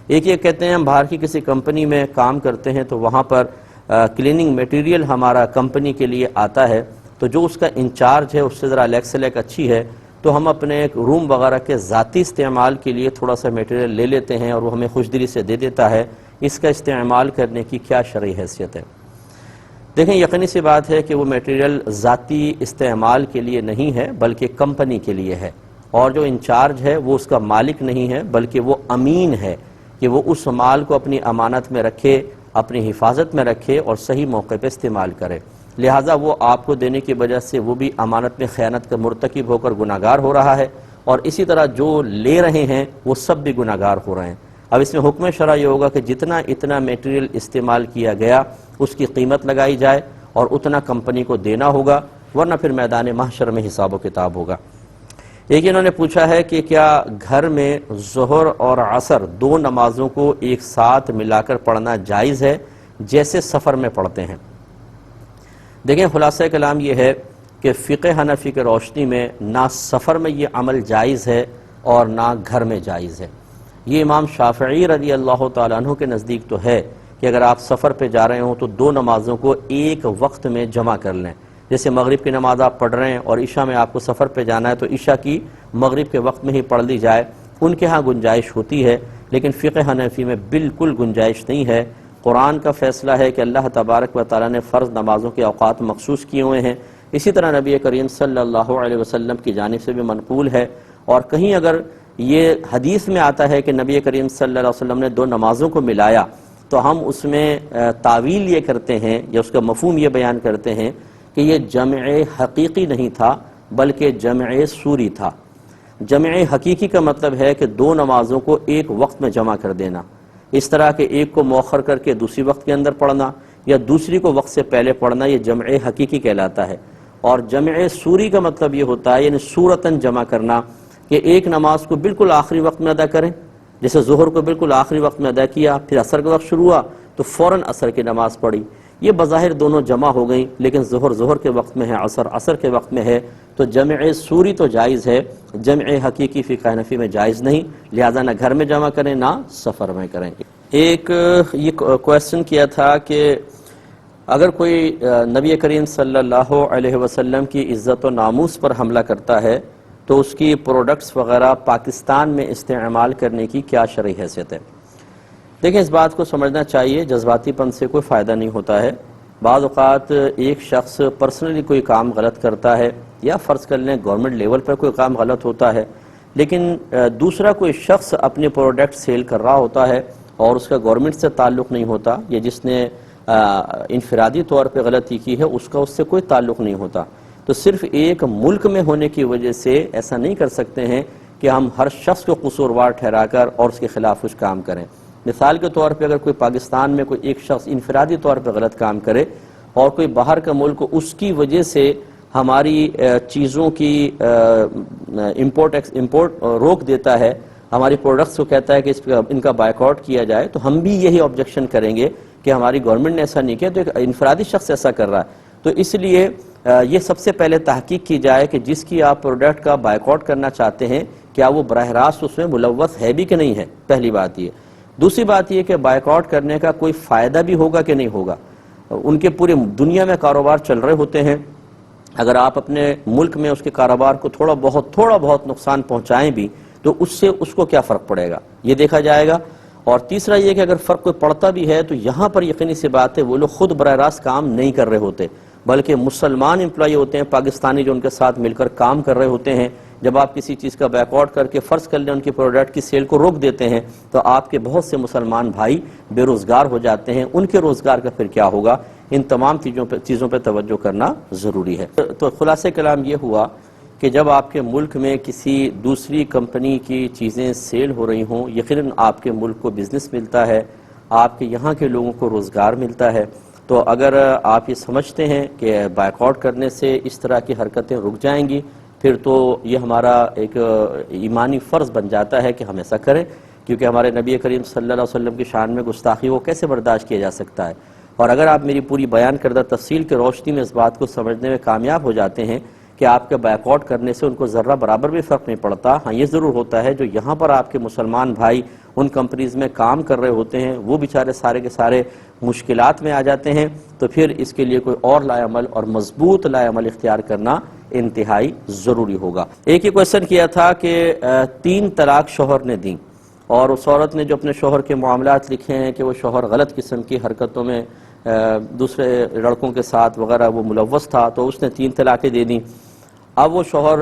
ایک یہ کہتے ہیں ہم باہر کی کسی کمپنی میں کام کرتے ہیں تو وہاں پر کلیننگ میٹیریل ہمارا کمپنی کے لیے آتا ہے، تو جو اس کا انچارج ہے اس سے ذرا لیک سے لیک اچھی ہے، تو ہم اپنے روم وغیرہ کے ذاتی استعمال کے لیے تھوڑا سا میٹیریل لے لیتے ہیں اور وہ ہمیں خوش دلی سے دے دیتا ہے، اس کا استعمال کرنے کی کیا شرعی حیثیت ہے؟ دیکھیں یقینی سی بات ہے کہ وہ میٹیریل ذاتی استعمال کے لیے نہیں ہے بلکہ کمپنی کے لیے ہے، اور جو انچارج ہے وہ اس کا مالک نہیں ہے بلکہ وہ امین ہے کہ وہ اس مال کو اپنی امانت میں رکھے، اپنی حفاظت میں رکھے اور صحیح موقع پہ استعمال کرے، لہٰذا وہ آپ کو دینے کی وجہ سے وہ بھی امانت میں خیانت کا مرتکب ہو کر گناہگار ہو رہا ہے، اور اسی طرح جو لے رہے ہیں وہ سب بھی گناہگار ہو رہے ہیں۔ اب اس میں حکم شرع یہ ہوگا کہ جتنا اتنا میٹیریل استعمال کیا گیا اس کی قیمت لگائی جائے اور اتنا کمپنی کو دینا ہوگا، ورنہ پھر میدان محشر میں حساب و کتاب ہوگا۔ ایک انہوں نے پوچھا ہے کہ کیا گھر میں ظہر اور عصر دو نمازوں کو ایک ساتھ ملا کر پڑھنا جائز ہے جیسے سفر میں پڑھتے ہیں؟ دیکھیں خلاصہ کلام یہ ہے کہ فقہ حنفی کے روشنی میں نہ سفر میں یہ عمل جائز ہے اور نہ گھر میں جائز ہے۔ یہ امام شافعی رضی اللہ تعالیٰ عنہ کے نزدیک تو ہے کہ اگر آپ سفر پہ جا رہے ہوں تو دو نمازوں کو ایک وقت میں جمع کر لیں، جیسے مغرب کی نماز آپ پڑھ رہے ہیں اور عشاء میں آپ کو سفر پہ جانا ہے تو عشاء کی مغرب کے وقت میں ہی پڑھ لی جائے، ان کے ہاں گنجائش ہوتی ہے، لیکن فقہ حنفی میں بالکل گنجائش نہیں ہے۔ قرآن کا فیصلہ ہے کہ اللہ تبارک و تعالیٰ نے فرض نمازوں کے اوقات مخصوص کیے ہوئے ہیں، اسی طرح نبی کریم صلی اللہ علیہ وسلم کی جانب سے بھی منقول ہے، اور کہیں اگر یہ حدیث میں آتا ہے کہ نبی کریم صلی اللہ علیہ وسلم نے دو نمازوں کو ملایا تو ہم اس میں تعویل یہ کرتے ہیں یا اس کا مفہوم یہ بیان کرتے ہیں کہ یہ جمع حقیقی نہیں تھا بلکہ جمع صوری تھا۔ جمع حقیقی کا مطلب ہے کہ دو نمازوں کو ایک وقت میں جمع کر دینا، اس طرح کہ ایک کو مؤخر کر کے دوسری وقت کے اندر پڑھنا یا دوسری کو وقت سے پہلے پڑھنا، یہ جمع حقیقی کہلاتا ہے۔ اور جمع صوری کا مطلب یہ ہوتا ہے یعنی صورتاً جمع کرنا، کہ ایک نماز کو بالکل آخری وقت میں ادا کریں، جیسے ظہر کو بالکل آخری وقت میں ادا کیا، پھر عصر کا وقت شروع ہوا تو فوراً عصر کی نماز پڑھی، یہ بظاہر دونوں جمع ہو گئیں، لیکن ظہر کے وقت میں ہے، عصر کے وقت میں ہے، تو جمع صوری تو جائز ہے، جمع حقیقی فقہ حنفی میں جائز نہیں، لہذا نہ گھر میں جمع کریں نہ سفر میں کریں۔ ایک یہ کویسچن کیا تھا کہ اگر کوئی نبی کریم صلی اللہ علیہ وسلم کی عزت و ناموس پر حملہ کرتا ہے تو اس کی پروڈکٹس وغیرہ پاکستان میں استعمال کرنے کی کیا شرعی حیثیت ہے؟ دیکھیں اس بات کو سمجھنا چاہیے، جذباتی پن سے کوئی فائدہ نہیں ہوتا ہے۔ بعض اوقات ایک شخص پرسنلی کوئی کام غلط کرتا ہے یا فرض کر لیں گورنمنٹ لیول پر کوئی کام غلط ہوتا ہے، لیکن دوسرا کوئی شخص اپنے پروڈکٹ سیل کر رہا ہوتا ہے اور اس کا گورنمنٹ سے تعلق نہیں ہوتا، یا جس نے انفرادی طور پہ غلطی کی ہے اس کا اس سے کوئی تعلق نہیں ہوتا، تو صرف ایک ملک میں ہونے کی وجہ سے ایسا نہیں کر سکتے ہیں کہ ہم ہر شخص کو قصوروار ٹھہرا کر اور اس کے خلاف کچھ کام کریں۔ مثال کے طور پہ اگر کوئی پاکستان میں کوئی ایک شخص انفرادی طور پہ غلط کام کرے اور کوئی باہر کا ملک اس کی وجہ سے ہماری چیزوں کی امپورٹ روک دیتا ہے، ہماری پروڈکٹس کو کہتا ہے کہ ان کا بائیکاٹ کیا جائے، تو ہم بھی یہی آبجیکشن کریں گے کہ ہماری گورنمنٹ نے ایسا نہیں کیا، تو ایک انفرادی شخص ایسا کر رہا ہے، تو اس لیے یہ سب سے پہلے تحقیق کی جائے کہ جس کی آپ پروڈکٹ کا بائیکاٹ کرنا چاہتے ہیں کیا وہ براہ راست اس میں ملوث ہے بھی کہ نہیں ہے، پہلی بات یہ۔ دوسری بات یہ کہ بائیکاٹ کرنے کا کوئی فائدہ بھی ہوگا کہ نہیں ہوگا، ان کے پورے دنیا میں کاروبار چل رہے ہوتے ہیں، اگر آپ اپنے ملک میں اس کے کاروبار کو تھوڑا بہت نقصان پہنچائیں بھی تو اس سے اس کو کیا فرق پڑے گا، یہ دیکھا جائے گا۔ اور تیسرا یہ کہ اگر فرق کوئی پڑتا بھی ہے تو یہاں پر یقینی سی بات ہے وہ لوگ خود براہ راست کام نہیں کر رہے ہوتے، بلکہ مسلمان امپلائی ہوتے ہیں پاکستانی جو ان کے ساتھ مل کر کام کر رہے ہوتے ہیں۔ جب آپ کسی چیز کا بیک آؤٹ کر کے فرض کر لیں ان کی پروڈکٹ کی سیل کو روک دیتے ہیں تو آپ کے بہت سے مسلمان بھائی بے روزگار ہو جاتے ہیں، ان کے روزگار کا پھر کیا ہوگا، ان تمام چیزوں پہ توجہ کرنا ضروری ہے۔ تو خلاصہ کلام یہ ہوا کہ جب آپ کے ملک میں کسی دوسری کمپنی کی چیزیں سیل ہو رہی ہوں، یقیناً آپ کے ملک کو بزنس ملتا ہے، آپ کے یہاں کے لوگوں کو روزگار ملتا ہے، تو اگر آپ یہ سمجھتے ہیں کہ بائیکاٹ کرنے سے اس طرح کی حرکتیں رک جائیں گی، پھر تو یہ ہمارا ایک ایمانی فرض بن جاتا ہے کہ ہم ایسا کریں، کیونکہ ہمارے نبی کریم صلی اللہ علیہ وسلم کی شان میں گستاخی وہ کیسے برداشت کیا جا سکتا ہے۔ اور اگر آپ میری پوری بیان کردہ تفصیل کی روشنی میں اس بات کو سمجھنے میں کامیاب ہو جاتے ہیں کہ آپ کے بیک آؤٹ کرنے سے ان کو ذرہ برابر بھی فرق نہیں پڑتا، ہاں یہ ضرور ہوتا ہے جو یہاں پر آپ کے مسلمان بھائی ان کمپنیز میں کام کر رہے ہوتے ہیں، وہ بیچارے سارے کے سارے مشکلات میں آ جاتے ہیں، تو پھر اس کے لیے کوئی اور لائے عمل اور مضبوط لائے عمل اختیار کرنا انتہائی ضروری ہوگا۔ ایک ہی کویشچن کیا تھا کہ 3 طلاق شوہر نے دیں، اور اس عورت نے جو اپنے شوہر کے معاملات لکھے ہیں کہ وہ شوہر غلط قسم کی حرکتوں میں دوسرے لڑکوں کے ساتھ وغیرہ وہ ملوث تھا، تو اس نے 3 طلاقیں دے دیں۔ اب وہ شوہر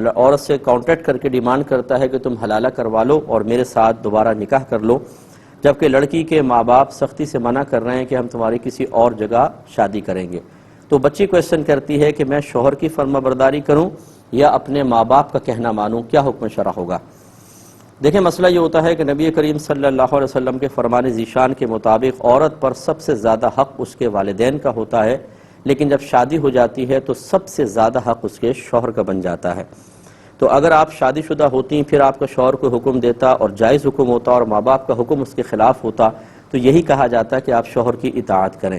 عورت سے کانٹیکٹ کر کے ڈیمانڈ کرتا ہے کہ تم حلالہ کروا لو اور میرے ساتھ دوبارہ نکاح کر لو، جبکہ لڑکی کے ماں باپ سختی سے منع کر رہے ہیں کہ ہم تمہاری کسی اور جگہ شادی کریں گے۔ تو بچی کویشچن کرتی ہے کہ میں شوہر کی فرما برداری کروں یا اپنے ماں باپ کا کہنا مانوں، کیا حکم شرع ہوگا؟ دیکھیں، مسئلہ یہ ہوتا ہے کہ نبی کریم صلی اللہ علیہ وسلم کے فرمان ذیشان کے مطابق عورت پر سب سے زیادہ حق اس کے والدین کا ہوتا ہے، لیکن جب شادی ہو جاتی ہے تو سب سے زیادہ حق اس کے شوہر کا بن جاتا ہے۔ تو اگر آپ شادی شدہ ہوتی پھر آپ کا شوہر کو حکم دیتا اور جائز حکم ہوتا اور ماں باپ کا حکم اس کے خلاف ہوتا تو یہی کہا جاتا کہ آپ شوہر کی اطاعت کریں،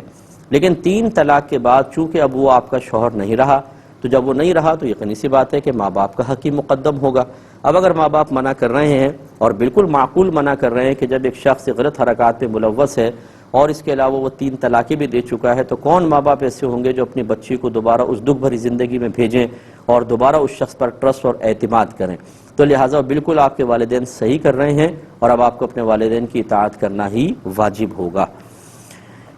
لیکن 3 طلاق کے بعد چونکہ اب وہ آپ کا شوہر نہیں رہا، تو جب وہ نہیں رہا تو یقینی سی بات ہے کہ ماں باپ کا حق ہی مقدم ہوگا۔ اب اگر ماں باپ منع کر رہے ہیں اور بالکل معقول منع کر رہے ہیں کہ جب ایک شخص غلط حرکات میں ملوث ہے اور اس کے علاوہ وہ 3 طلاقیں بھی دے چکا ہے، تو کون ماں باپ ایسے ہوں گے جو اپنی بچی کو دوبارہ اس دکھ بھری زندگی میں بھیجیں اور دوبارہ اس شخص پر ٹرسٹ اور اعتماد کریں؟ تو لہٰذا بالکل آپ کے والدین صحیح کر رہے ہیں اور اب آپ کو اپنے والدین کی اطاعت کرنا ہی واجب ہوگا۔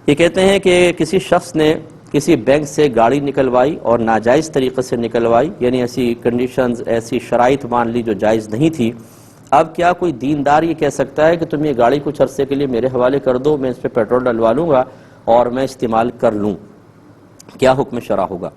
یہ کہتے ہیں کہ کسی شخص نے کسی بینک سے گاڑی نکلوائی اور ناجائز طریقے سے نکلوائی، یعنی ایسی کنڈیشنز، ایسی شرائط مان لی جو جائز نہیں تھی، اب کیا کوئی دیندار یہ کہہ سکتا ہے کہ تم یہ گاڑی کچھ عرصے کے لیے میرے حوالے کر دو، میں اس پہ پیٹرول ڈلوا لوں گا اور میں استعمال کر لوں؟ کیا حکم شرع ہوگا؟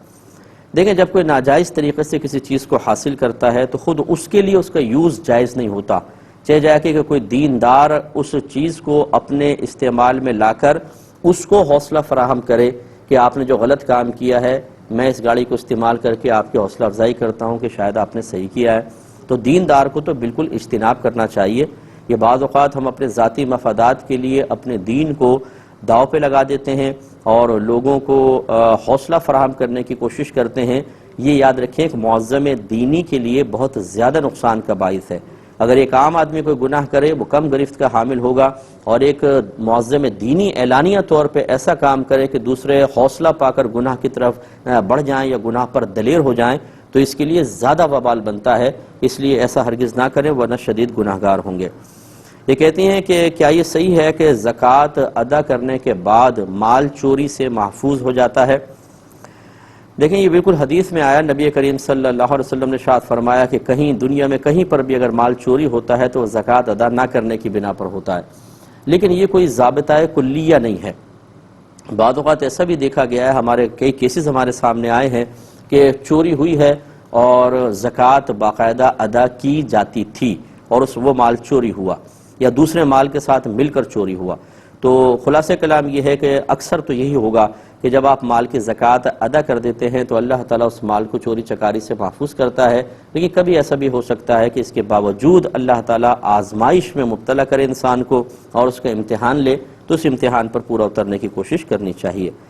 دیکھیں، جب کوئی ناجائز طریقے سے کسی چیز کو حاصل کرتا ہے تو خود اس کے لیے اس کا یوز جائز نہیں ہوتا، چاہے جائے کہ کوئی دیندار اس چیز کو اپنے استعمال میں لا کر اس کو حوصلہ فراہم کرے کہ آپ نے جو غلط کام کیا ہے، میں اس گاڑی کو استعمال کر کے آپ کی حوصلہ افزائی کرتا ہوں کہ شاید آپ نے صحیح کیا ہے۔ تو دیندار کو تو بالکل اجتناب کرنا چاہیے۔ یہ بعض اوقات ہم اپنے ذاتی مفادات کے لیے اپنے دین کو داؤ پہ لگا دیتے ہیں اور لوگوں کو حوصلہ فراہم کرنے کی کوشش کرتے ہیں۔ یہ یاد رکھیں کہ معظم دینی کے لیے بہت زیادہ نقصان کا باعث ہے۔ اگر ایک عام آدمی کوئی گناہ کرے وہ کم گرفت کا حامل ہوگا، اور ایک معظم دینی اعلانیہ طور پہ ایسا کام کرے کہ دوسرے حوصلہ پا کر گناہ کی طرف بڑھ جائیں یا گناہ پر دلیر ہو جائیں، تو اس کے لیے زیادہ وبال بنتا ہے۔ اس لیے ایسا ہرگز نہ کریں ورنہ شدید گناہگار ہوں گے۔ یہ کہتی ہیں کہ کیا یہ صحیح ہے کہ زکوٰۃ ادا کرنے کے بعد مال چوری سے محفوظ ہو جاتا ہے؟ دیکھیں، یہ بالکل حدیث میں آیا، نبی کریم صلی اللہ علیہ وسلم نے ارشاد فرمایا کہ کہیں دنیا میں کہیں پر بھی اگر مال چوری ہوتا ہے تو زکوٰۃ ادا نہ کرنے کی بنا پر ہوتا ہے، لیکن یہ کوئی ضابطہ کلیہ نہیں ہے۔ بعض اوقات ایسا بھی دیکھا گیا ہے، ہمارے کئی کیسز ہمارے سامنے آئے ہیں کہ چوری ہوئی ہے اور زکوٰۃ باقاعدہ ادا کی جاتی تھی اور وہ مال چوری ہوا یا دوسرے مال کے ساتھ مل کر چوری ہوا۔ تو خلاصہ کلام یہ ہے کہ اکثر تو یہی ہوگا کہ جب آپ مال کی زکوٰۃ ادا کر دیتے ہیں تو اللہ تعالیٰ اس مال کو چوری چکاری سے محفوظ کرتا ہے، لیکن کبھی ایسا بھی ہو سکتا ہے کہ اس کے باوجود اللہ تعالیٰ آزمائش میں مبتلا کرے انسان کو اور اس کا امتحان لے، تو اس امتحان پر پورا اترنے کی کوشش کرنی چاہیے۔